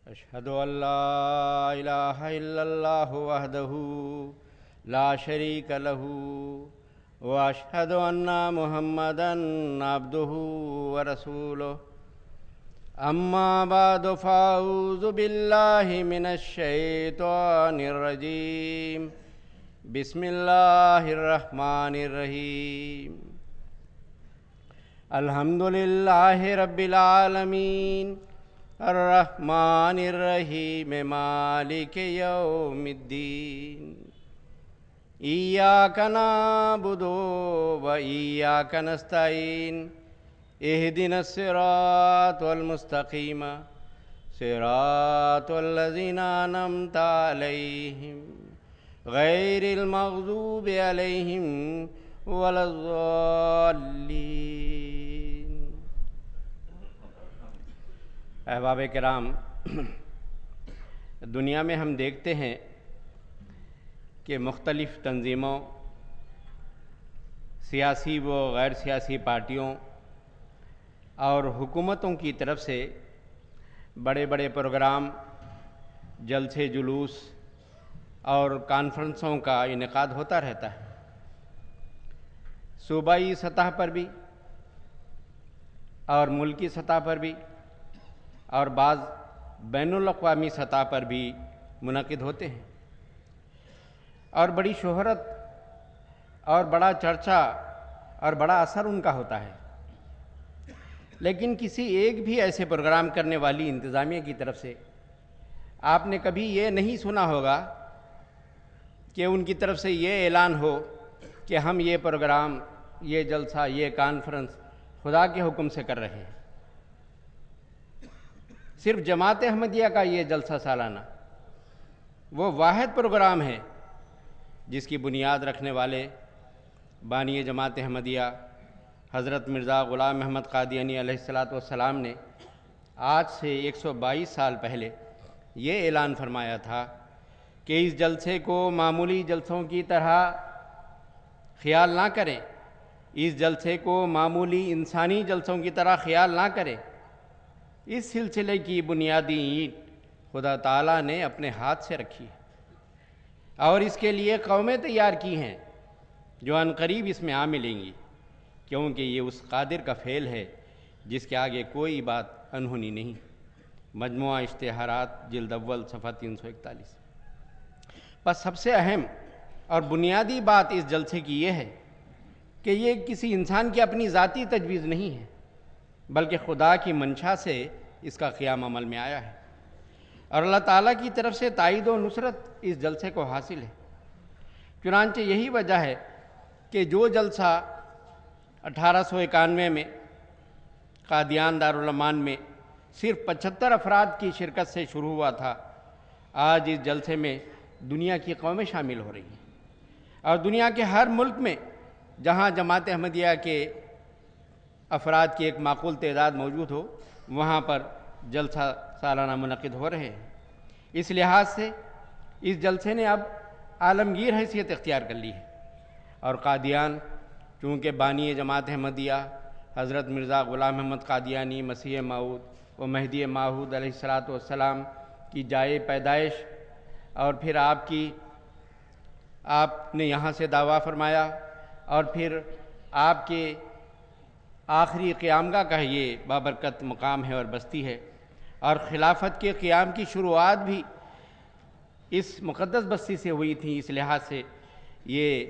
أشهد أن لا إله إلا الله وحده لا شريك له وأشهد أن محمدًا عبده ورسوله أما بعد فأعوذ بالله من الشيطان الرجيم بسم الله الرحمن الرحيم الحمد لله رب العالمين الرحمن الرحيم مالك يوم الدين إياك نعبد وإياك نستعين اهدنا الصراط المستقيم صراط الذين أنعمت عليهم غير المغضوب عليهم ولا الضالين۔ احباب کرام، دنیا میں ہم دیکھتے ہیں کہ مختلف تنظیموں، سیاسی و غیر سیاسی پارٹیوں اور حکومتوں کی طرف سے بڑے بڑے پروگرام، جلسے جلوس اور کانفرنسوں کا انعقاد ہوتا رہتا ہے، صوبائی سطح پر بھی اور ملکی سطح پر بھی اور بعض بین الاقوامی سطح پر بھی منعقد ہوتے ہیں، اور بڑی شہرت اور بڑا چرچا اور بڑا اثر ان کا ہوتا ہے۔ لیکن کسی ایک بھی ایسے پروگرام کرنے والی انتظامیہ کی طرف سے آپ نے کبھی یہ نہیں سنا ہوگا کہ ان کی طرف سے یہ اعلان ہو کہ ہم یہ پروگرام، یہ جلسہ، یہ کانفرنس خدا کے حکم سے کر رہے ہیں۔ صرف جماعت احمدیہ کا یہ جلسہ سالانہ وہ واحد پروگرام ہے جس کی بنیاد رکھنے والے بانی جماعت احمدیہ حضرت مرزا غلام احمد قادیانی علیہ السلام نے آج سے 122 سال پہلے یہ اعلان فرمایا تھا کہ اس جلسے کو معمولی جلسوں کی طرح خیال نہ کریں، اس جلسے کو معمولی انسانی جلسوں کی طرح خیال نہ کریں۔ اس سلسلے کی بنیادی اینٹ خدا تعالیٰ نے اپنے ہاتھ سے رکھی ہے اور اس کے لیے قومیں تیار کی ہیں جو عنقریب اس میں آ ملیں گی، کیونکہ یہ اس قادر کا فعل ہے جس کے آگے کوئی بات انہونی نہیں۔ مجموعہ اشتہارات جلد اول صفحہ 341۔ بس سب سے اہم اور بنیادی بات اس جلسے کی یہ ہے کہ یہ کسی انسان کی اپنی ذاتی تجویز نہیں ہے، بلکہ خدا کی منشا سے اس کا قیام عمل میں آیا ہے، اور اللہ تعالیٰ کی طرف سے تائید و نصرت اس جلسے کو حاصل ہے۔ چنانچہ یہی وجہ ہے کہ جو جلسہ 1891 میں قادیان دارالامان میں صرف 75 افراد کی شرکت سے شروع ہوا تھا، آج اس جلسے میں دنیا کی قومیں شامل ہو رہی ہیں، اور دنیا کے ہر ملک میں جہاں جماعت احمدیہ کے افراد کی ایک معقول تعداد موجود ہو، وہاں پر جلسہ سالانہ منعقد ہو رہے ہیں۔ اس لحاظ سے اس جلسے نے اب عالمگیر حیثیت اختیار کر لی ہے، اور قادیان چونکہ بانی جماعت احمدیہ حضرت مرزا غلام احمد قادیانی مسیح موعود و مہدی موعود علیہ السلام کی جائے پیدائش، اور پھر آپ نے یہاں سے دعویٰ فرمایا، اور پھر آپ کے آخری قیامگاہ کا یہ بابرکت مقام ہے اور بستی ہے، اور خلافت کے قیام کی شروعات بھی اس مقدس بستی سے ہوئی تھی۔ اس لحاظ سے یہ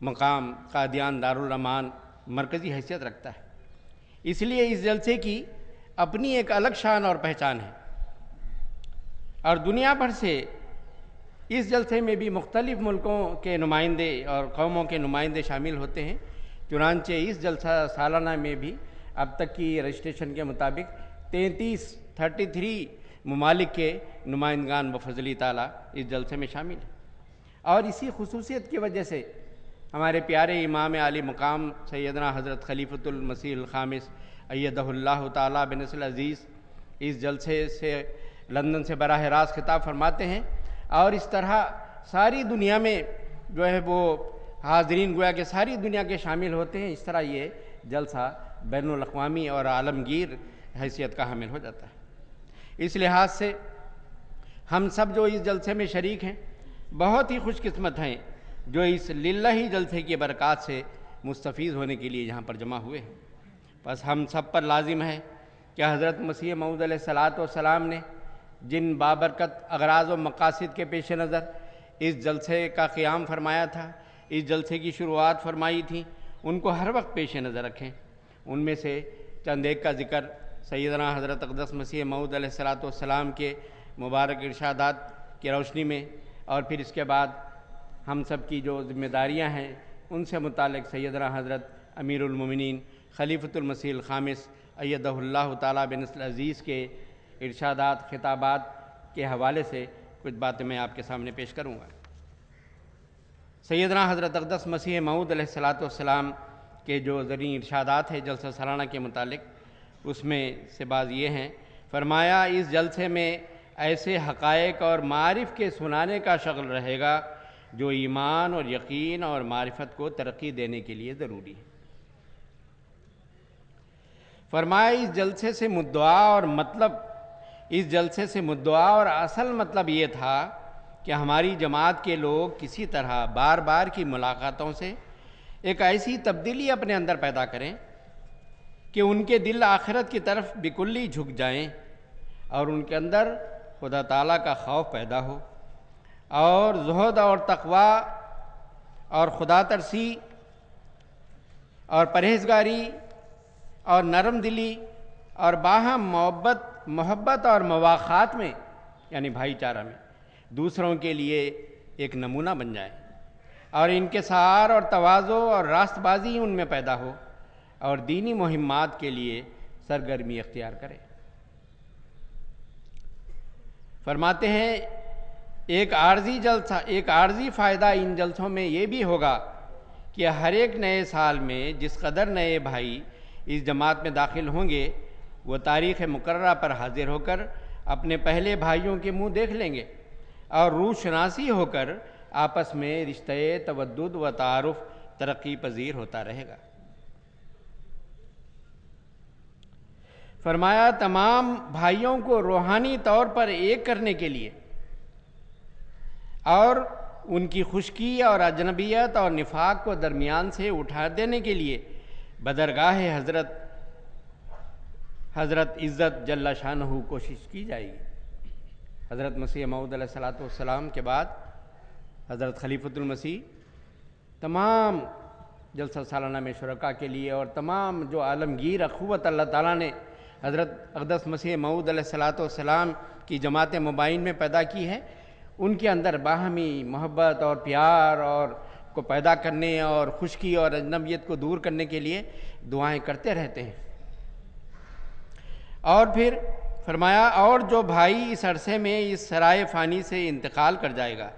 مقام قادیان دارالامان مرکزی حیثیت رکھتا ہے، اس لیے اس جلسے کی اپنی ایک الگ شان اور پہچان ہے، اور دنیا بھر سے اس جلسے میں بھی مختلف ملکوں کے نمائندے اور قوموں کے نمائندے شامل ہوتے ہیں۔ چنانچہ اس جلسہ سالانہ میں بھی اب تک کی رجسٹریشن کے مطابق 33 ممالک کے نمائندگان بفضل تعالیٰ اس جلسے میں شامل ہیں، اور اسی خصوصیت کی وجہ سے ہمارے پیارے امام عالی مقام سیدنا حضرت خلیفۃ المسیح الخامس ایدہ اللہ تعالیٰ بنصر العزیز اس جلسے سے لندن سے براہ راست خطاب فرماتے ہیں، اور اس طرح ساری دنیا میں جو ہے وہ حاضرین گویا کہ ساری دنیا کے شامل ہوتے ہیں۔ اس طرح یہ جلسہ بین الاقوامی اور عالمگیر حیثیت کا حامل ہو جاتا ہے۔ اس لحاظ سے ہم سب جو اس جلسے میں شریک ہیں بہت ہی خوش قسمت ہیں جو اس للہ جلسے کی برکات سے مستفیض ہونے کے لیے یہاں پر جمع ہوئے ہیں۔ بس ہم سب پر لازم ہے کہ حضرت مسیح موعود علیہ الصلاۃ والسلام نے جن بابرکت اغراض و مقاصد کے پیش نظر اس جلسے کا قیام فرمایا تھا، اس جلسے کی شروعات فرمائی تھی، ان کو ہر وقت پیش نظر رکھیں۔ ان میں سے چند ایک کا ذکر سیدنا حضرت اقدس مسیح موعود علیہ الصلاۃ والسلام کے مبارک ارشادات کی روشنی میں، اور پھر اس کے بعد ہم سب کی جو ذمہ داریاں ہیں ان سے متعلق سیدنا حضرت امیر المومنین خلیفۃ المسیح الخامس ایدہ اللہ تعالیٰ بنصر عزیز کے ارشادات خطابات کے حوالے سے کچھ باتیں میں آپ کے سامنے پیش کروں گا۔ سیدنا حضرت اقدس مسیح موعود علیہ الصلاۃ والسلام کے جو زرعی ارشادات ہیں جلسہ سالانہ کے متعلق، اس میں سے بعض یہ ہیں۔ فرمایا اس جلسے میں ایسے حقائق اور معارف کے سنانے کا شغل رہے گا جو ایمان اور یقین اور معرفت کو ترقی دینے کے لیے ضروری ہے۔ فرمایا اس جلسے سے مدعا اور اصل مطلب یہ تھا کہ ہماری جماعت کے لوگ کسی طرح بار بار کی ملاقاتوں سے ایک ایسی تبدیلی اپنے اندر پیدا کریں کہ ان کے دل آخرت کی طرف بکلی جھک جائیں اور ان کے اندر خدا تعالیٰ کا خوف پیدا ہو، اور زہد اور تقوی اور خدا ترسی اور پرہیزگاری اور نرم دلی اور باہم محبت اور مواخات میں، یعنی بھائی چارہ میں، دوسروں کے لیے ایک نمونہ بن جائے، اور انکسار اور تواضع اور راست بازی ان میں پیدا ہو، اور دینی مہمات کے لیے سرگرمی اختیار کرے۔ فرماتے ہیں ایک عارضی فائدہ ان جلسوں میں یہ بھی ہوگا کہ ہر ایک نئے سال میں جس قدر نئے بھائی اس جماعت میں داخل ہوں گے وہ تاریخ مقررہ پر حاضر ہو کر اپنے پہلے بھائیوں کے منہ دیکھ لیں گے، اور روح شناسی ہو کر آپس میں رشتہ تودد و تعارف ترقی پذیر ہوتا رہے گا۔ فرمایا تمام بھائیوں کو روحانی طور پر ایک کرنے کے لیے اور ان کی خشکی اور اجنبیت اور نفاق کو درمیان سے اٹھا دینے کے لیے بدرگاہ حضرت عزت جل شانہ کوشش کی جائے گی۔ حضرت مسیح موعود علیہ الصلاۃ والسلام کے بعد حضرت خلیفۃ المسیح تمام جلسہ سالانہ میں شرکاء کے لیے اور تمام جو عالمگیر اخوت اللہ تعالیٰ نے حضرت اقدس مسیح موعود علیہ الصلاۃ والسلام کی جماعت مبائن میں پیدا کی ہے، ان کے اندر باہمی محبت اور پیار اور کو پیدا کرنے اور خشکی اور اجنبیت کو دور کرنے کے لیے دعائیں کرتے رہتے ہیں۔ اور پھر فرمایا اور جو بھائی اس عرصے میں اس سرائے فانی سے انتقال کر جائے گا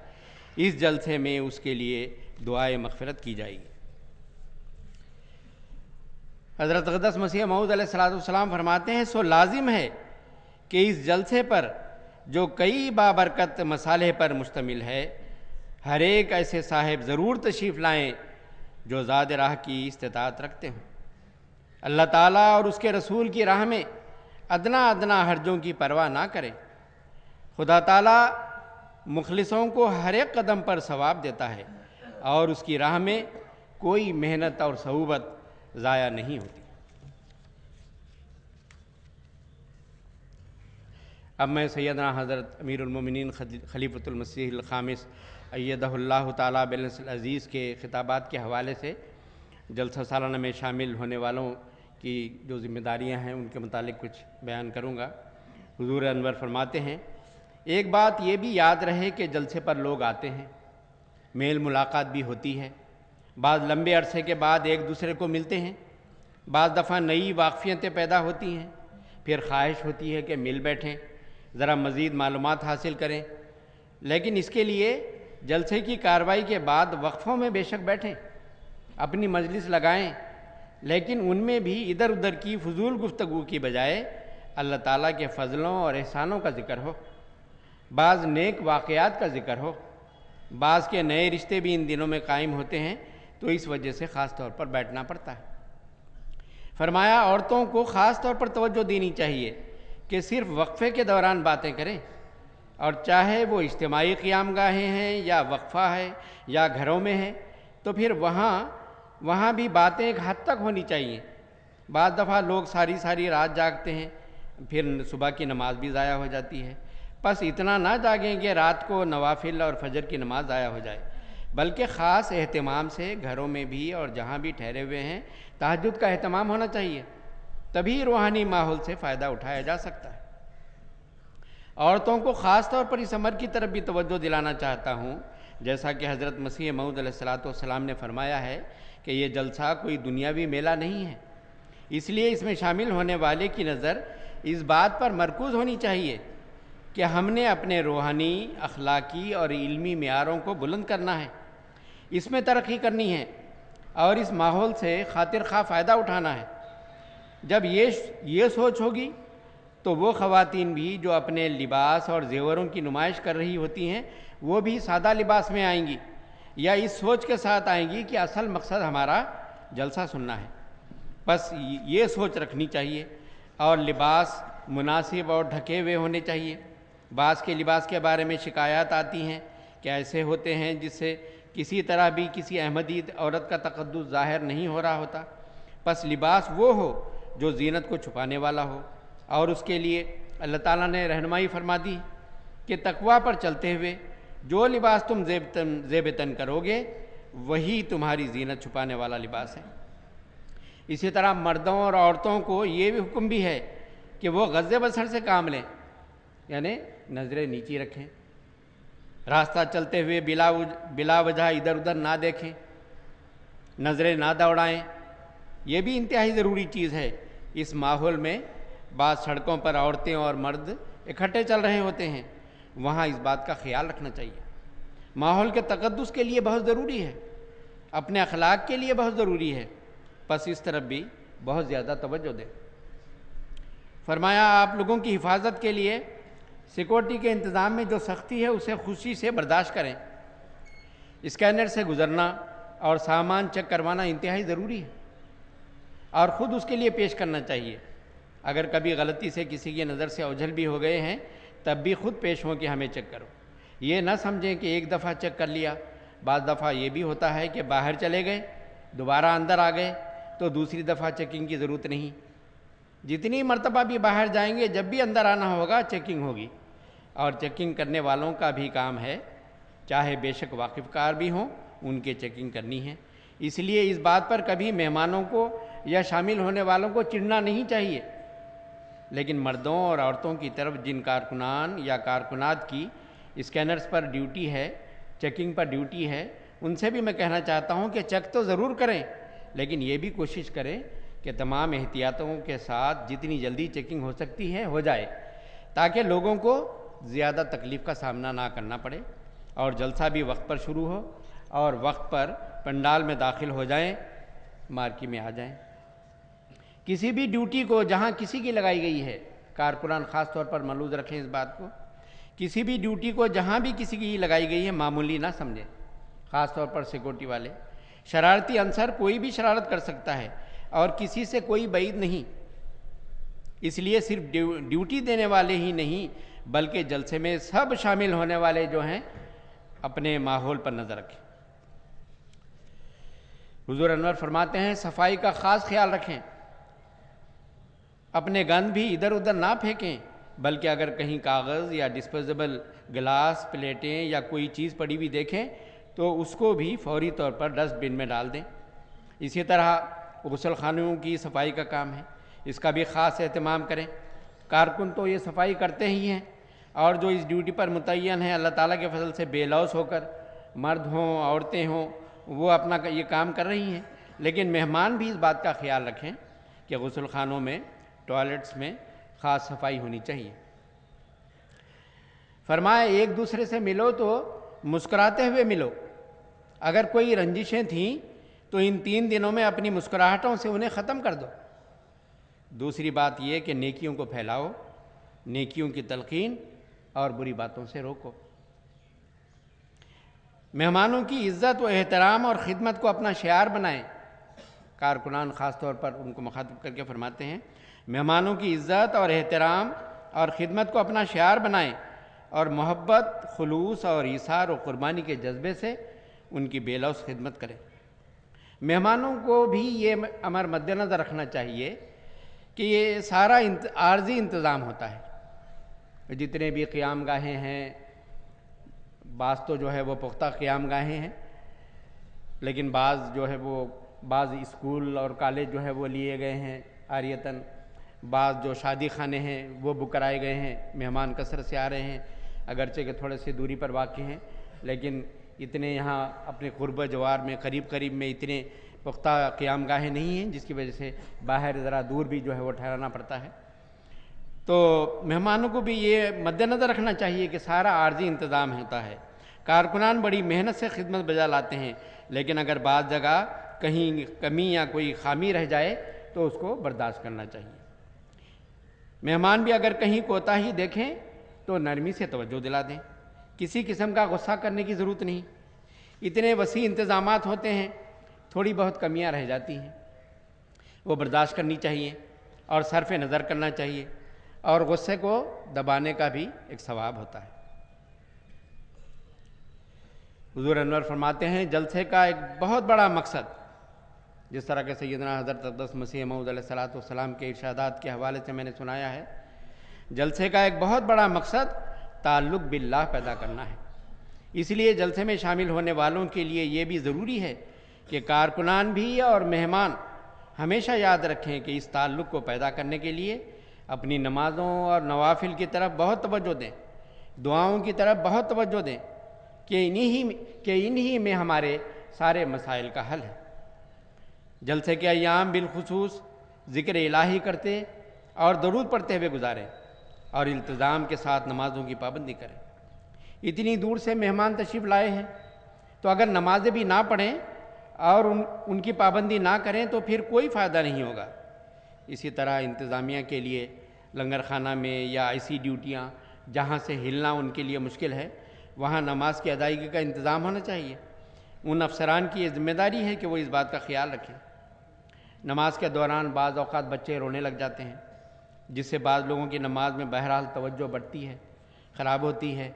اس جلسے میں اس کے لیے دعائے مغفرت کی جائے گی۔ حضرت اقدس مسیح موعود علیہ الصلاۃ والسلام فرماتے ہیں سو لازم ہے کہ اس جلسے پر جو کئی بابرکت مصالح پر مشتمل ہے ہر ایک ایسے صاحب ضرور تشریف لائیں جو ذات راہ کی استطاعت رکھتے ہوں، اللہ تعالیٰ اور اس کے رسول کی راہ میں ادنا حرجوں کی پرواہ نہ کریں۔ خدا تعالیٰ مخلصوں کو ہر ایک قدم پر ثواب دیتا ہے اور اس کی راہ میں کوئی محنت اور صعوبت ضائع نہیں ہوتی۔ اب میں سیدنا حضرت امیر المومنین خلیفۃ المسیح الخامس ایدہ اللہ تعالیٰ بنصر عزیز کے خطابات کے حوالے سے جلسہ سالانہ میں شامل ہونے والوں کی جو ذمہ داریاں ہیں ان کے متعلق کچھ بیان کروں گا۔ حضور انور فرماتے ہیں ایک بات یہ بھی یاد رہے کہ جلسے پر لوگ آتے ہیں، میل ملاقات بھی ہوتی ہے، بعض لمبے عرصے کے بعد ایک دوسرے کو ملتے ہیں، بعض دفعہ نئی واقفیتیں پیدا ہوتی ہیں، پھر خواہش ہوتی ہے کہ مل بیٹھیں، ذرا مزید معلومات حاصل کریں، لیکن اس کے لیے جلسے کی کارروائی کے بعد وقفوں میں بے شک بیٹھیں، اپنی مجلس لگائیں، لیکن ان میں بھی ادھر ادھر کی فضول گفتگو کی بجائے اللہ تعالیٰ کے فضلوں اور احسانوں کا ذکر ہو، بعض نیک واقعات کا ذکر ہو۔ بعض کے نئے رشتے بھی ان دنوں میں قائم ہوتے ہیں تو اس وجہ سے خاص طور پر بیٹھنا پڑتا ہے۔ فرمایا عورتوں کو خاص طور پر توجہ دینی چاہیے کہ صرف وقفے کے دوران باتیں کریں، اور چاہے وہ اجتماعی قیام گاہیں ہیں یا وقفہ ہے یا گھروں میں ہے، تو پھر وہاں بھی باتیں ایک حد تک ہونی چاہیے۔ بعض دفعہ لوگ ساری رات جاگتے ہیں، پھر صبح کی نماز بھی ضائع ہو جاتی ہے۔ بس اتنا نہ جاگیں کہ رات کو نوافل اور فجر کی نماز ضائع ہو جائے، بلکہ خاص اہتمام سے گھروں میں بھی اور جہاں بھی ٹھہرے ہوئے ہیں تہجد کا اہتمام ہونا چاہیے، تبھی روحانی ماحول سے فائدہ اٹھایا جا سکتا ہے۔ عورتوں کو خاص طور پر اس امر کی طرف بھی توجہ دلانا چاہتا ہوں، جیسا کہ حضرت مسیح موعود علیہ السلام نے فرمایا ہے کہ یہ جلسہ کوئی دنیاوی میلہ نہیں ہے، اس لیے اس میں شامل ہونے والے کی نظر اس بات پر مرکوز ہونی چاہیے کہ ہم نے اپنے روحانی، اخلاقی اور علمی معیاروں کو بلند کرنا ہے، اس میں ترقی کرنی ہے اور اس ماحول سے خاطر خواہ فائدہ اٹھانا ہے۔ جب یہ سوچ ہوگی تو وہ خواتین بھی جو اپنے لباس اور زیوروں کی نمائش کر رہی ہوتی ہیں وہ بھی سادہ لباس میں آئیں گی، یا اس سوچ کے ساتھ آئیں گی کہ اصل مقصد ہمارا جلسہ سننا ہے۔ بس یہ سوچ رکھنی چاہیے، اور لباس مناسب اور ڈھکے ہوئے ہونے چاہیے۔ بعض کے لباس کے بارے میں شکایات آتی ہیں کہ ایسے ہوتے ہیں جس سے کسی طرح بھی کسی احمدی عورت کا تقدس ظاہر نہیں ہو رہا ہوتا۔ بس لباس وہ ہو جو زینت کو چھپانے والا ہو، اور اس کے لیے اللہ تعالیٰ نے رہنمائی فرما دی کہ تقویٰ پر چلتے ہوئے جو لباس تم زیب تن کرو گے وہی تمہاری زینت چھپانے والا لباس ہے۔ اسی طرح مردوں اور عورتوں کو یہ بھی حکم بھی ہے کہ وہ غض بصر سے کام لیں، یعنی نظریں نیچی رکھیں، راستہ چلتے ہوئے بلا وجہ ادھر ادھر نہ دیکھیں، نظریں نہ دوڑائیں۔ یہ بھی انتہائی ضروری چیز ہے۔ اس ماحول میں بعض سڑکوں پر عورتیں اور مرد اکٹھے چل رہے ہوتے ہیں، وہاں اس بات کا خیال رکھنا چاہیے۔ ماحول کے تقدس کے لیے بہت ضروری ہے، اپنے اخلاق کے لیے بہت ضروری ہے، بس اس طرف بھی بہت زیادہ توجہ دیں۔ فرمایا آپ لوگوں کی حفاظت کے لیے سیکورٹی کے انتظام میں جو سختی ہے اسے خوشی سے برداشت کریں۔ اسکینر سے گزرنا اور سامان چیک کروانا انتہائی ضروری ہے، اور خود اس کے لیے پیش کرنا چاہیے۔ اگر کبھی غلطی سے کسی کی نظر سے اوجھل بھی ہو گئے ہیں تب بھی خود پیش ہوں کہ ہمیں چیک کرو۔ یہ نہ سمجھیں کہ ایک دفعہ چیک کر لیا، بعض دفعہ یہ بھی ہوتا ہے کہ باہر چلے گئے دوبارہ اندر آ گئے تو دوسری دفعہ چیکنگ کی ضرورت نہیں۔ جتنی مرتبہ بھی باہر جائیں گے جب بھی اندر آنا ہوگا چیکنگ ہوگی، اور چیکنگ کرنے والوں کا بھی کام ہے، چاہے بے شک واقف کار بھی ہوں، ان کے چیکنگ کرنی ہے۔ اس لیے اس بات پر کبھی مہمانوں کو یا شامل ہونے والوں کو چڑھنا نہیں چاہیے، لیکن مردوں اور عورتوں کی طرف جن کارکنان یا کارکنات کی اسکینرز پر ڈیوٹی ہے، چیکنگ پر ڈیوٹی ہے، ان سے بھی میں کہنا چاہتا ہوں کہ چیک تو ضرور کریں، لیکن یہ بھی کوشش کریں کہ تمام احتیاطوں کے ساتھ جتنی جلدی چیکنگ ہو سکتی ہے ہو جائے، تاکہ لوگوں کو زیادہ تکلیف کا سامنا نہ کرنا پڑے، اور جلسہ بھی وقت پر شروع ہو اور وقت پر پنڈال میں داخل ہو جائیں، مارکی میں آ جائیں۔ کسی بھی ڈیوٹی کو جہاں کسی کی لگائی گئی ہے، کارکنان خاص طور پر ملحوظ رکھیں اس بات کو، کسی بھی ڈیوٹی کو جہاں بھی کسی کی لگائی گئی ہے معمولی نہ سمجھیں، خاص طور پر سیکورٹی والے۔ شرارتی عنصر کوئی بھی شرارت کر سکتا ہے اور کسی سے کوئی بعید نہیں، اس لیے صرف ڈیوٹی دینے والے ہی نہیں بلکہ جلسے میں سب شامل ہونے والے جو ہیں اپنے ماحول پر نظر رکھیں۔ حضور انور فرماتے ہیں صفائی کا خاص خیال رکھیں، اپنے گند بھی ادھر ادھر نہ پھینکیں، بلکہ اگر کہیں کاغذ یا ڈسپوزیبل گلاس، پلیٹیں یا کوئی چیز پڑی ہوئی دیکھیں تو اس کو بھی فوری طور پر ڈسٹ بن میں ڈال دیں۔ اسی طرح غسل خانوں کی صفائی کا کام ہے، اس کا بھی خاص اہتمام کریں۔ کارکن تو یہ صفائی کرتے ہی ہیں، اور جو اس ڈیوٹی پر متعین ہیں اللہ تعالیٰ کے فضل سے بے لوث ہو کر، مرد ہوں عورتیں ہوں، وہ اپنا یہ کام کر رہی ہیں، لیکن مہمان بھی اس بات کا خیال رکھیں کہ غسل خانوں میں، ٹوائلٹس میں خاص صفائی ہونی چاہیے۔ فرمایا ایک دوسرے سے ملو تو مسکراتے ہوئے ملو، اگر کوئی رنجشیں تھیں تو ان 3 دنوں میں اپنی مسکراہٹوں سے انہیں ختم کر دو۔ دوسری بات یہ کہ نیکیوں کو پھیلاؤ، نیکیوں کی تلقین اور بری باتوں سے روکو۔ مہمانوں کی عزت و احترام اور خدمت کو اپنا شعار بنائیں۔ کارکنان خاص طور پر ان کو مخاطب کر کے فرماتے ہیں مہمانوں کی عزت اور احترام اور خدمت کو اپنا شعار بنائیں اور محبت، خلوص اور ایثار و قربانی کے جذبے سے ان کی بے لوث خدمت کریں۔ مہمانوں کو بھی یہ امر مد نظر رکھنا چاہیے کہ یہ سارا عارضی انتظام ہوتا ہے۔ جتنے بھی قیام گاہیں ہیں، بعض تو جو ہے وہ پختہ قیام گاہیں ہیں، لیکن بعض جو ہے وہ بعض اسکول اور کالج جو ہے وہ لیے گئے ہیں عاریتاً، بعض جو شادی خانے ہیں وہ بک کرائے گئے ہیں، مہمان کثرت سے آ رہے ہیں، اگرچہ کہ تھوڑے سے دوری پر واقع ہیں، لیکن اتنے یہاں اپنے قرب جوار میں قریب میں اتنے پختہ قیام گاہیں نہیں ہیں، جس کی وجہ سے باہر ذرا دور بھی جو ہے وہ ٹھہرانا پڑتا ہے۔ تو مہمانوں کو بھی یہ مد نظر رکھنا چاہیے کہ سارا عارضی انتظام ہوتا ہے۔ کارکنان بڑی محنت سے خدمت بجا لاتے ہیں، لیکن اگر بعض جگہ کہیں کمی یا کوئی خامی رہ جائے تو اس کو برداشت کرنا چاہیے۔ مہمان بھی اگر کہیں کوتاہی دیکھیں تو نرمی سے توجہ دلا دیں، کسی قسم کا غصہ کرنے کی ضرورت نہیں۔ اتنے وسیع انتظامات ہوتے ہیں، تھوڑی بہت کمیاں رہ جاتی ہیں، وہ برداشت کرنی چاہیے اور صرف نظر کرنا چاہیے، اور غصے کو دبانے کا بھی ایک ثواب ہوتا ہے۔ حضور انور فرماتے ہیں جلسے کا ایک بہت بڑا مقصد، جس طرح کہ سیدنا حضرت اقدس مسیح موعود علیہ السلام کے ارشادات کے حوالے سے میں نے سنایا ہے، جلسے کا ایک بہت بڑا مقصد تعلق باللہ پیدا کرنا ہے۔ اس لیے جلسے میں شامل ہونے والوں کے لیے یہ بھی ضروری ہے کہ کارکنان بھی اور مہمان ہمیشہ یاد رکھیں کہ اس تعلق کو پیدا کرنے کے لیے اپنی نمازوں اور نوافل کی طرف بہت توجہ دیں، دعاؤں کی طرف بہت توجہ دیں کہ انہی میں ہمارے سارے مسائل کا حل ہے۔ جلسے کے ایام بالخصوص ذکر الہی کرتے اور درود پڑھتے ہوئے گزاریں اور التزام کے ساتھ نمازوں کی پابندی کریں۔ اتنی دور سے مہمان تشریف لائے ہیں تو اگر نمازیں بھی نہ پڑھیں اور ان کی پابندی نہ کریں تو پھر کوئی فائدہ نہیں ہوگا۔ اسی طرح انتظامیہ کے لیے لنگر خانہ میں یا ایسی ڈیوٹیاں جہاں سے ہلنا ان کے لیے مشکل ہے، وہاں نماز کی ادائیگی کا انتظام ہونا چاہیے۔ ان افسران کی یہ ذمہ داری ہے کہ وہ اس بات کا خیال رکھیں۔ نماز کے دوران بعض اوقات بچے رونے لگ جاتے ہیں، جس سے بعض لوگوں کی نماز میں بہرحال توجہ بڑھتی ہے، خراب ہوتی ہے،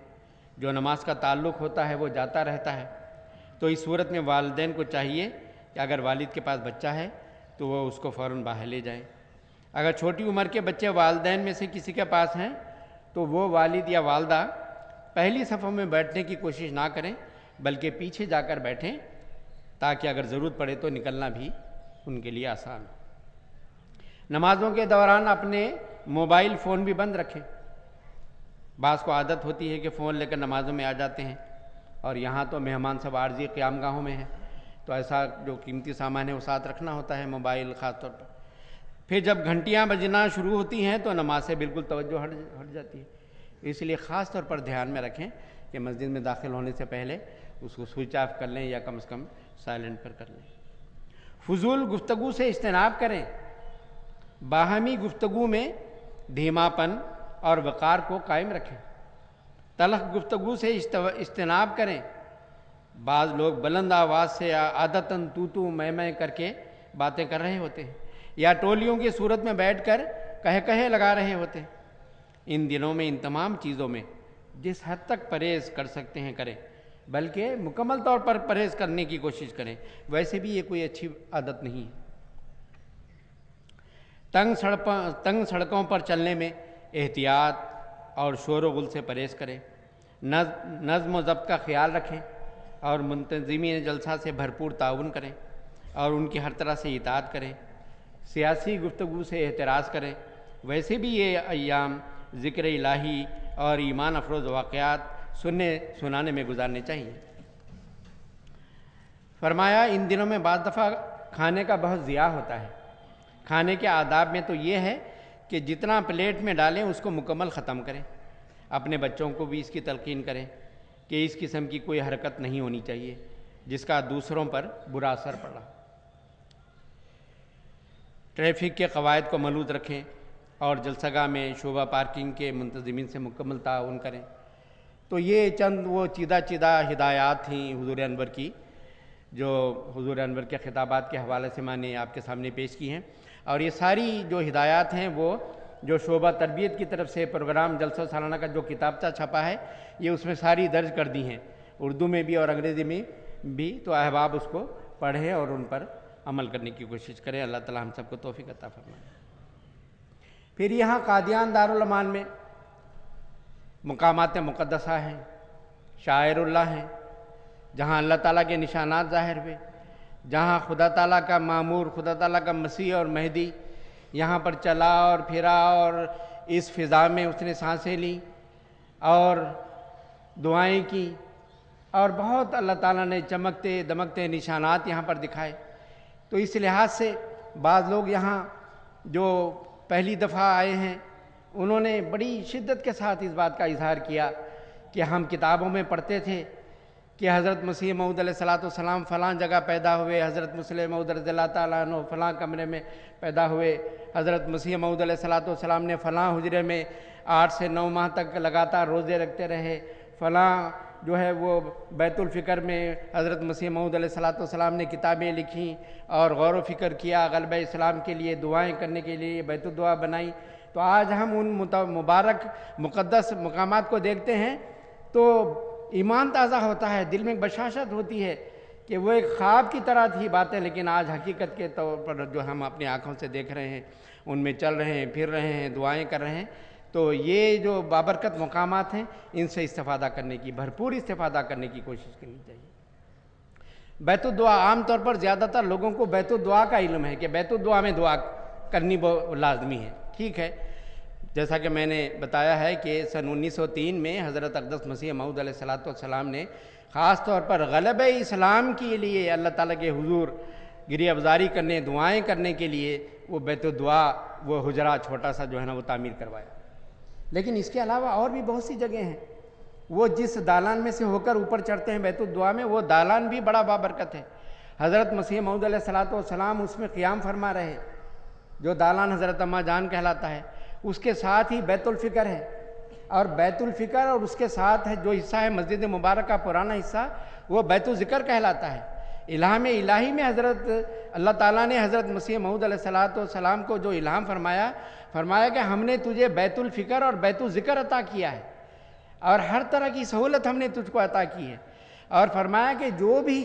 جو نماز کا تعلق ہوتا ہے وہ جاتا رہتا ہے۔ تو اس صورت میں والدین کو چاہیے کہ اگر والد کے پاس بچہ ہے تو وہ اس کو فوراً باہر لے جائیں۔ اگر چھوٹی عمر کے بچے والدین میں سے کسی کے پاس ہیں تو وہ والد یا والدہ پہلی صفوں میں بیٹھنے کی کوشش نہ کریں، بلکہ پیچھے جا کر بیٹھیں تاکہ اگر ضرورت پڑے تو نکلنا بھی ان کے لیے آسان ہو۔ نمازوں کے دوران اپنے موبائل فون بھی بند رکھیں۔ بعض کو عادت ہوتی ہے کہ فون لے کر نمازوں میں آ جاتے ہیں، اور یہاں تو مہمان سب عارضی قیام گاہوں میں ہیں، تو ایسا جو قیمتی سامان ہے وہ ساتھ رکھنا ہوتا ہے، موبائل خاص طور پر۔ پھر جب گھنٹیاں بجنا شروع ہوتی ہیں تو نماز سے بالکل توجہ ہٹ جاتی ہے۔ اس لیے خاص طور پر دھیان میں رکھیں کہ مسجد میں داخل ہونے سے پہلے اس کو سوئچ آف کر لیں یا کم از کم سائلنٹ پر کر لیں۔ فضول گفتگو سے اجتناب کریں۔ باہمی گفتگو میں دھیما پن اور وقار کو قائم رکھیں۔ تلخ گفتگو سے اجتناب کریں۔ بعض لوگ بلند آواز سے عادتاً تو میں کر کے باتیں کر رہے ہوتے ہیں، یا ٹولیوں کی صورت میں بیٹھ کر کہے لگا رہے ہوتے ہیں۔ ان دنوں میں ان تمام چیزوں میں جس حد تک پرہیز کر سکتے ہیں کریں، بلکہ مکمل طور پر پرہیز کرنے کی کوشش کریں۔ ویسے بھی یہ کوئی اچھی عادت نہیں ہے۔ تنگ سڑکوں پر چلنے میں احتیاط اور شور و غل سے پرہیز کریں۔ نظم و ضبط کا خیال رکھیں اور منتظمین جلسہ سے بھرپور تعاون کریں اور ان کی ہر طرح سے اطاعت کریں۔ سیاسی گفتگو سے احتراز کریں۔ ویسے بھی یہ ایام ذکر الہی اور ایمان افروز واقعات سنانے میں گزارنے چاہیے۔ فرمایا ان دنوں میں بعض دفعہ کھانے کا بہت ضیاع ہوتا ہے۔ کھانے کے آداب میں تو یہ ہے کہ جتنا پلیٹ میں ڈالیں اس کو مکمل ختم کریں۔ اپنے بچوں کو بھی اس کی تلقین کریں کہ اس قسم کی کوئی حرکت نہیں ہونی چاہیے جس کا دوسروں پر برا اثر پڑا۔ ٹریفک کے قواعد کو ملحوظ رکھیں اور جلسہ گاہ میں شعبہ پارکنگ کے منتظمین سے مکمل تعاون کریں۔ تو یہ چند وہ چیدہ ہدایات تھیں حضور انور کی، جو حضور انور کے خطابات کے حوالے سے میں نے آپ کے سامنے پیش کی ہیں، اور یہ ساری جو ہدایات ہیں وہ جو شعبہ تربیت کی طرف سے پروگرام جلسہ سالانہ کا جو کتابچہ چھپا ہے یہ اس میں ساری درج کر دی ہیں، اردو میں بھی اور انگریزی میں بھی، تو احباب اس کو پڑھیں اور ان پر عمل کرنے کی کوشش کریں۔ اللہ تعالی ہم سب کو توفیق عطا فرمائے۔ پھر یہاں قادیان دارالمان میں مقامات مقدسہ ہیں، شاعر اللہ ہیں، جہاں اللہ تعالیٰ کے نشانات ظاہر ہوئے، جہاں خدا تعالیٰ کا مامور، خدا تعالیٰ کا مسیح اور مہدی یہاں پر چلا اور پھرا اور اس فضا میں اس نے سانسیں لیں اور دعائیں کی، اور بہت اللہ تعالیٰ نے چمکتے دمکتے نشانات یہاں پر دکھائے۔ تو اس لحاظ سے بعض لوگ یہاں جو پہلی دفعہ آئے ہیں انہوں نے بڑی شدت کے ساتھ اس بات کا اظہار کیا کہ ہم کتابوں میں پڑھتے تھے کہ حضرت مسیح موعود علیہ السلام فلاں جگہ پیدا ہوئے، حضرت مسلم موعود رضی اللہ تعالیٰ عنہ فلاں کمرے میں پیدا ہوئے، حضرت مسیح موعود علیہ السلام نے فلاں حجرے میں 8 سے 9 ماہ تک لگاتار روزے رکھتے رہے، فلاں جو ہے وہ بیت الفکر میں حضرت مسیح موعود علیہ السلام نے کتابیں لکھیں اور غور و فکر کیا، غلبہ اسلام کے لیے دعائیں کرنے کے لیے بیت الدعا بنائی۔ تو آج ہم ان مبارک مقدس مقامات کو دیکھتے ہیں تو ایمان تازہ ہوتا ہے، دل میں بشاشت ہوتی ہے کہ وہ ایک خواب کی طرح تھی باتیں، لیکن آج حقیقت کے طور پر جو ہم اپنی آنکھوں سے دیکھ رہے ہیں، ان میں چل رہے ہیں، پھر رہے ہیں، دعائیں کر رہے ہیں۔ تو یہ جو بابرکت مقامات ہیں ان سے استفادہ کرنے کی، بھرپور استفادہ کرنے کی کوشش کرنی چاہیے۔ بیت الدعا عام طور پر زیادہ تر لوگوں کو بیت الدعا کا علم ہے کہ بیت الدعا میں دعا کرنی لازمی ہے، ٹھیک ہے۔ جیسا کہ میں نے بتایا ہے کہ سن 1903 میں حضرت اقدس مسیح موعود علیہ السلام نے خاص طور پر غلبہ اسلام کے لیے اللہ تعالیٰ کے حضور گریہ افزاری کرنے، دعائیں کرنے کے لیے وہ بیت الدعا، وہ حجرہ چھوٹا سا جو ہے نا وہ تعمیر کروایا۔ لیکن اس کے علاوہ اور بھی بہت سی جگہیں ہیں، وہ جس دالان میں سے ہو کر اوپر چڑھتے ہیں بیت الدعا میں، وہ دالان بھی بڑا بابرکت ہے۔ حضرت مسیح موعود علیہ السلام اس میں قیام فرما رہے، جو دالان حضرت اماں جان کہلاتا ہے، اس کے ساتھ ہی بیت الفکر ہے، اور بیت الفکر اور اس کے ساتھ ہے جو حصہ ہے مسجد مبارک کا پرانا حصہ، وہ بیت الذکر کہلاتا ہے۔ الہام الہی میں حضرت اللہ تعالیٰ نے حضرت مسیح موعود علیہ السلام کو جو الہام فرمایا کہ ہم نے تجھے بیت الفکر اور بیت الذکر عطا کیا ہے، اور ہر طرح کی سہولت ہم نے تجھ کو عطا کی ہے، اور فرمایا کہ جو بھی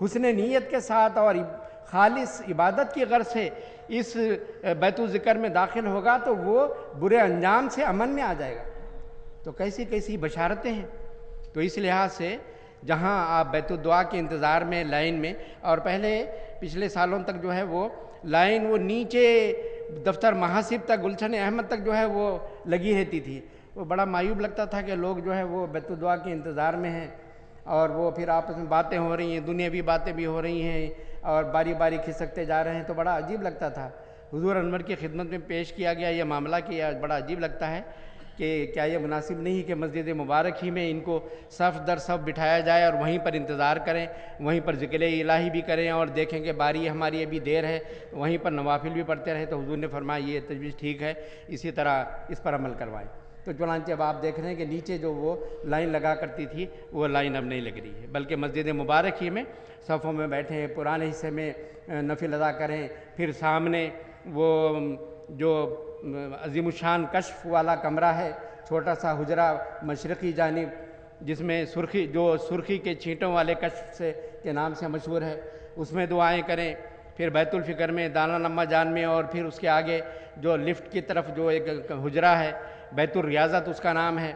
حسن نیت کے ساتھ اور خالص عبادت کی غرض سے اس بیت الذکر میں داخل ہوگا تو وہ برے انجام سے امن میں آ جائے گا۔ تو کیسی کیسی بشارتیں ہیں۔ تو اس لحاظ سے جہاں آپ بیت الدعا کے انتظار میں لائن میں، اور پچھلے سالوں تک جو ہے وہ لائن وہ نیچے دفتر محاسب تک، گلشن احمد تک جو ہے وہ لگی رہتی تھی، وہ بڑا معیوب لگتا تھا کہ لوگ جو ہے وہ بیت الدعا کے انتظار میں ہیں، اور وہ پھر آپس میں باتیں ہو رہی ہیں، دنیاوی باتیں بھی ہو رہی ہیں، اور باری باری کھسکتے جا رہے ہیں، تو بڑا عجیب لگتا تھا۔ حضور انور کی خدمت میں پیش کیا گیا یہ معاملہ کہ بڑا عجیب لگتا ہے کہ کیا یہ مناسب نہیں کہ مسجد مبارک ہی میں ان کو صف در صف بٹھایا جائے اور وہیں پر انتظار کریں، وہیں پر ذکر الہی بھی کریں، اور دیکھیں کہ باری ہماری ابھی دیر ہے، وہیں پر نوافل بھی پڑھتے رہے۔ تو حضور نے فرمایا یہ تجویز ٹھیک ہے، اسی طرح اس پر عمل کروائیں۔ تو چنانچہ اب آپ دیکھ رہے ہیں کہ نیچے جو وہ لائن لگا کرتی تھی وہ لائن اب نہیں لگ رہی ہے، بلکہ مسجد مبارک ہی میں صفوں میں بیٹھیں، پرانے حصے میں نفل ادا کریں، پھر سامنے وہ جو عظیم الشان کشف والا کمرہ ہے، چھوٹا سا حجرہ مشرقی جانب، جس میں سرخی کے چھینٹوں والے کشف کے نام سے مشہور ہے، اس میں دعائیں کریں۔ پھر بیت الفکر میں دالان اماں جان میں، اور پھر اس کے آگے جو لفٹ کی طرف جو ایک حجرہ ہے بیت الریاضت اس کا نام ہے،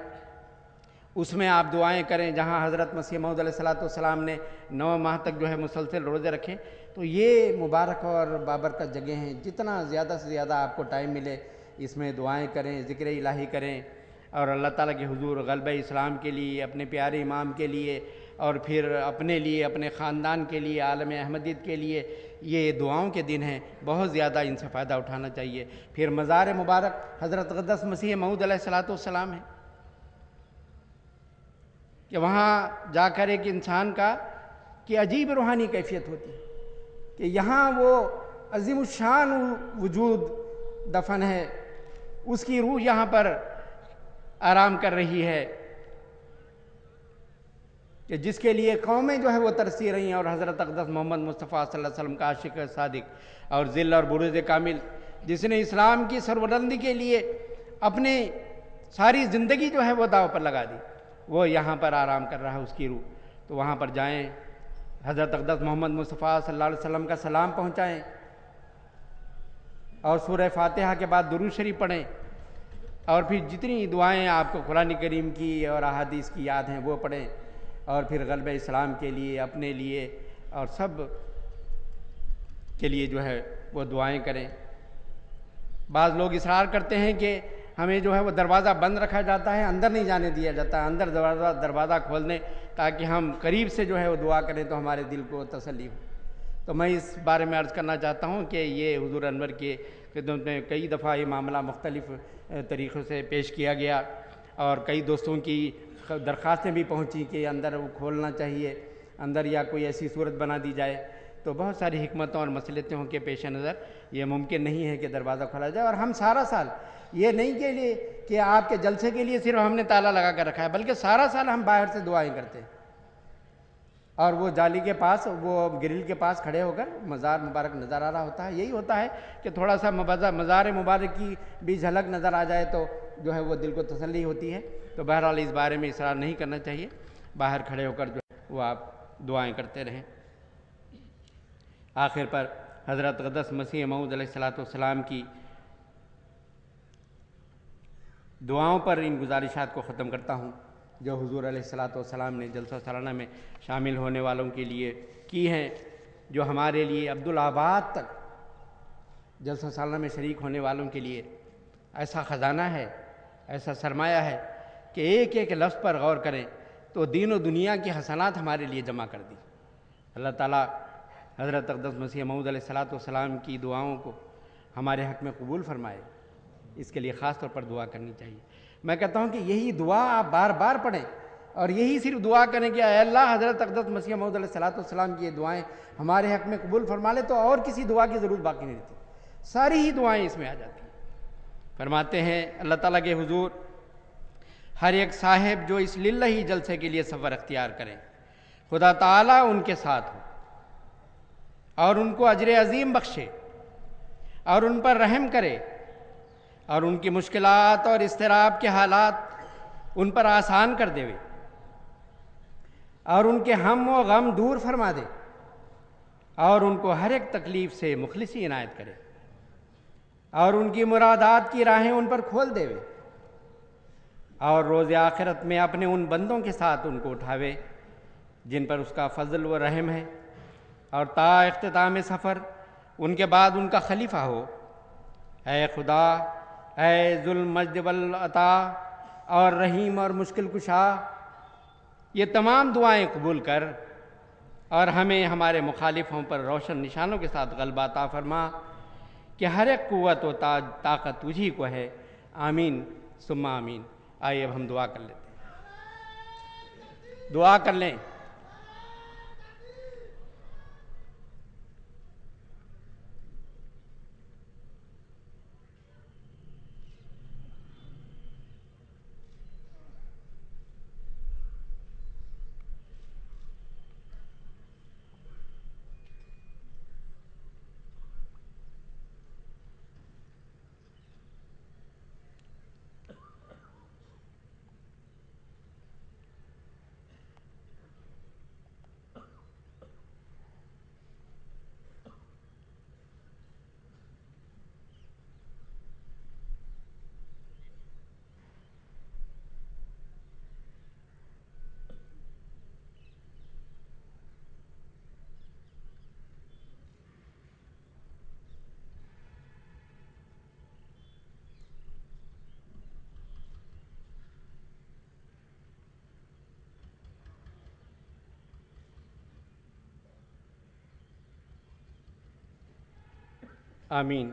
اس میں آپ دعائیں کریں، جہاں حضرت مسیح موعود علیہ السلام نے 9 ماہ تک جو ہے مسلسل روزے رکھے۔ تو یہ مبارک اور بابرکت جگہ ہیں، جتنا زیادہ سے زیادہ آپ کو ٹائم ملے اس میں دعائیں کریں، ذکر الہی کریں، اور اللہ تعالیٰ کے حضور غلبہ اسلام کے لیے، اپنے پیارے امام کے لیے، اور پھر اپنے لیے، اپنے خاندان کے لیے، عالم احمدیت کے لیے یہ دعاؤں کے دن ہیں، بہت زیادہ ان سے فائدہ اٹھانا چاہیے۔ پھر مزار مبارک حضرت اقدس مسیح موعود علیہ السلام ہے کہ وہاں جا کر ایک انسان کی عجیب روحانی کیفیت ہوتی ہے کہ یہاں وہ عظیم الشان وجود دفن ہے، اس کی روح یہاں پر آرام کر رہی ہے، کہ جس کے لیے قومیں جو ہے وہ ترسی رہی ہیں، اور حضرت اقدس محمد مصطفیٰ صلی اللہ علیہ وسلم کا عاشق صادق اور ذل اور بروز کامل جس نے اسلام کی سربلندی کے لیے اپنی ساری زندگی جو ہے وہ داؤ پر لگا دی، وہ یہاں پر آرام کر رہا ہے اس کی روح، تو وہاں پر جائیں، حضرت اقدس محمد مصطفیٰ صلی اللہ علیہ وسلم کا سلام پہنچائیں، اور سورہ فاتحہ کے بعد درود شریف پڑھیں، اور پھر جتنی دعائیں آپ کو قرآن کریم کی اور احادیث کی یاد ہیں وہ پڑھیں، اور پھر غلبہ اسلام کے لیے، اپنے لیے اور سب کے لیے جو ہے وہ دعائیں کریں۔ بعض لوگ اصرار کرتے ہیں کہ ہمیں جو ہے وہ دروازہ بند رکھا جاتا ہے، اندر نہیں جانے دیا جاتا، اندر دروازہ کھول دیں تاکہ ہم قریب سے جو ہے وہ دعا کریں تو ہمارے دل کو تسلی ہو۔ تو میں اس بارے میں عرض کرنا چاہتا ہوں کہ یہ حضور انور کے خدمت میں کئی دفعہ یہ معاملہ مختلف طریقوں سے پیش کیا گیا، اور کئی دوستوں کی درخواستیں بھی پہنچی کہ اندر وہ کھولنا چاہیے، اندر یا کوئی ایسی صورت بنا دی جائے، تو بہت ساری حکمتوں اور مصلحتوں کے پیش نظر یہ ممکن نہیں ہے کہ دروازہ کھولا جائے۔ اور ہم سارا سال یہ نہیں کے لیے کہ آپ کے جلسے کے لیے صرف ہم نے تالا لگا کر رکھا ہے، بلکہ سارا سال ہم باہر سے دعائیں کرتے ہیں، اور وہ جالی کے پاس، وہ گرل کے پاس کھڑے ہو کر مزار مبارک نظر آ رہا ہوتا ہے۔ یہی ہوتا ہے کہ تھوڑا سا مزار مبارک کی بھی جھلک نظر آ جائے تو جو ہے وہ دل کو تسلی ہوتی ہے۔ تو بہرحال اس بارے میں اصرار نہیں کرنا چاہیے، باہر کھڑے ہو کر جو ہے وہ آپ دعائیں کرتے رہیں۔ آخر پر حضرت اقدس مسیح موعود علیہ السلام کی دعاؤں پر ان گزارشات کو ختم کرتا ہوں جو حضور علیہ السلام نے جلسہ سالانہ میں شامل ہونے والوں کے لیے کی ہیں، جو ہمارے لیے عبدالآباد تک جلسہ سالانہ میں شریک ہونے والوں کے لیے ایسا خزانہ ہے، ایسا سرمایہ ہے کہ ایک ایک لفظ پر غور کریں تو دین و دنیا کی حسنات ہمارے لیے جمع کر دی۔ اللہ تعالیٰ حضرت اقدس مسیح موعود علیہ السلام کی دعاؤں کو ہمارے حق میں قبول فرمائے، اس کے لیے خاص طور پر دعا کرنی چاہیے۔ میں کہتا ہوں کہ یہی دعا آپ بار بار پڑھیں، اور یہی صرف دعا کریں کہ اے اللہ حضرت اقدس مسیح موعود علیہ السلام کی یہ دعائیں ہمارے حق میں قبول فرما لے، تو اور کسی دعا کی ضرورت باقی نہیں رہتی، ساری ہی دعائیں اس میں آ جاتی ہیں۔ فرماتے ہیں اللہ تعالیٰ کے حضور ہر ایک صاحب جو اس للہ جلسے کے لیے سفر اختیار کریں، خدا تعالیٰ ان کے ساتھ ہو اور ان کو اجر عظیم بخشے اور ان پر رحم کرے، اور ان کی مشکلات اور اضطراب کے حالات ان پر آسان کر دے، اور ان کے ہم و غم دور فرما دے، اور ان کو ہر ایک تکلیف سے مخلصی عنایت کرے، اور ان کی مرادات کی راہیں ان پر کھول دے، اور روز آخرت میں اپنے ان بندوں کے ساتھ ان کو اٹھاوے جن پر اس کا فضل و رحم ہے، اور تا اختتام سفر ان کے بعد ان کا خلیفہ ہو۔ اے خدا، اے ذو المجد والعطا اور رحیم اور مشکل کشا، یہ تمام دعائیں قبول کر اور ہمیں ہمارے مخالفوں پر روشن نشانوں کے ساتھ غلبہ عطا فرما کہ ہر ایک قوت و طاقت تجھی کو ہے۔ آمین ثم آمین۔ آئیے اب ہم دعا کر لیتے ہیں، دعا کر لیں۔ آمین۔